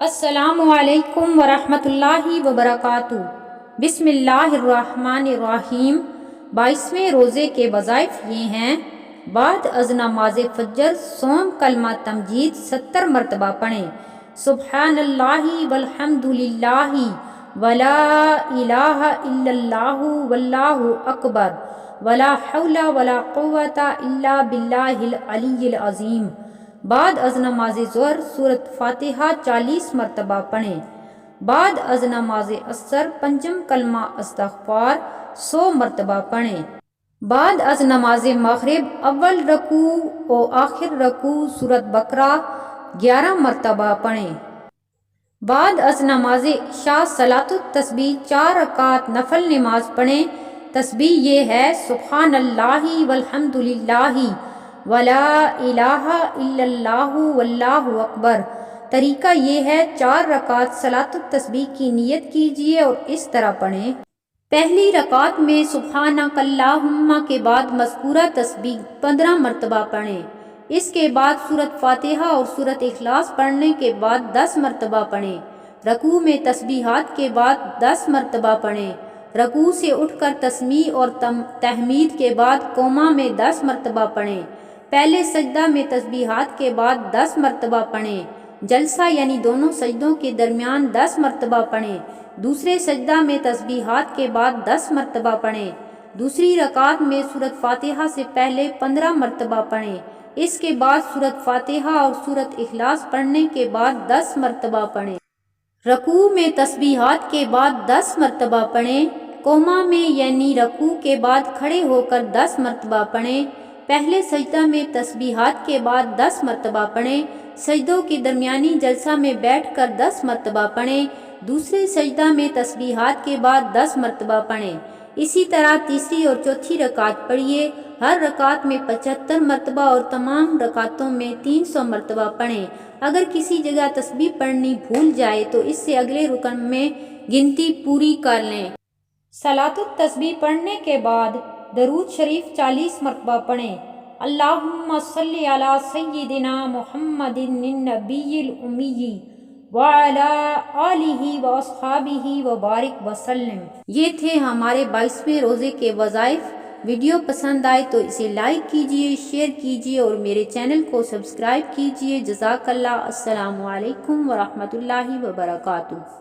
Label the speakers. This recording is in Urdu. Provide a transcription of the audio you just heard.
Speaker 1: السلام علیکم ورحمۃ اللہ وبرکاتہ۔ بسم اللہ الرحمن الرحیم۔ 22ویں روزے کے وظائف یہ ہیں: بعد از نماز فجر سوم کلمہ تمجید 70 مرتبہ پڑھیں۔ سبحان اللہ والحمد للہ ولا الہ الا اللہ واللہ اکبر ولا حول ولا قوۃ الا باللہ العلی العظیم۔ بعد از نماز ظہر سورۃ فاتحہ 40 مرتبہ پڑھیں۔ بعد از نماز عصر پنجم کلمہ استغفار 100 مرتبہ پڑھیں۔ بعد از نماز مغرب اول رکوع و آخر رکوع سورۃ بقرہ 11 مرتبہ پڑھیں۔ بعد از نماز عشاء صلاۃ التسبیح 4 رکعت نفل نماز پڑھیں۔ تسبیح یہ ہے: سبحان اللہ والحمد للہ ولا الہ الا اللہ واللہ اکبر۔ طریقہ یہ ہے: 4 رکعت صلاۃ التسبیح کی نیت کیجیے اور اس طرح پڑھیں۔ پہلی رکعت میں سبحانک اللہم کے بعد مذکورہ تسبیح 15 مرتبہ پڑھیں۔ اس کے بعد سورۃ فاتحہ اور سورۃ اخلاص پڑھنے کے بعد 10 مرتبہ پڑھیں۔ رکوع میں تسبیحات کے بعد 10 مرتبہ پڑھیں۔ رکوع سے اٹھ کر تسمیع اور تحمید کے بعد قوما میں 10 مرتبہ پڑھیں۔ پہلے سجدہ میں تسبیحات کے بعد 10 مرتبہ پڑھیں۔ جلسہ یعنی دونوں سجدوں کے درمیان 10 مرتبہ پڑھیں۔ دوسرے سجدہ میں تسبیحات کے بعد 10 مرتبہ پڑھیں۔ دوسری رکعت میں سورۃ فاتحہ سے پہلے 15 مرتبہ پڑھیں۔ اس کے بعد سورۃ فاتحہ اور سورۃ اخلاص پڑھنے کے بعد 10 مرتبہ پڑھیں۔ رکوع میں تسبیحات کے بعد 10 مرتبہ پڑھیں۔ قوما میں یعنی رکوع کے بعد کھڑے ہو کر 10 مرتبہ پڑھیں۔ پہلے سجدہ میں تسبیحات کے بعد 10 مرتبہ پڑھیں۔ سجدوں کے درمیانی جلسہ میں بیٹھ کر 10 مرتبہ پڑھیں۔ دوسرے سجدہ میں تسبیحات کے بعد 10 مرتبہ پڑھیں۔ اسی طرح تیسری اور چوتھی رکعت پڑھیے۔ ہر رکعت میں 75 مرتبہ اور تمام رکعتوں میں 300 مرتبہ پڑھیں۔ اگر کسی جگہ تسبیح پڑھنی بھول جائے تو اس سے اگلے رکن میں گنتی پوری کر لیں۔ صلاۃ التسبیح پڑھنے کے بعد درود شریف 40 مرتبہ پڑھیں۔ اللہم صلی علی سیدنا محمد النبی الامی وعلی آلہ واصحابہ وبارک وسلم۔ یہ تھے ہمارے 22ویں روزے کے وظائف۔ ویڈیو پسند آئے تو اسے لائک کیجیے، شیئر کیجیے اور میرے چینل کو سبسکرائب کیجیے۔ جزاک اللہ۔ السلام علیکم ورحمۃ اللہ وبرکاتہ۔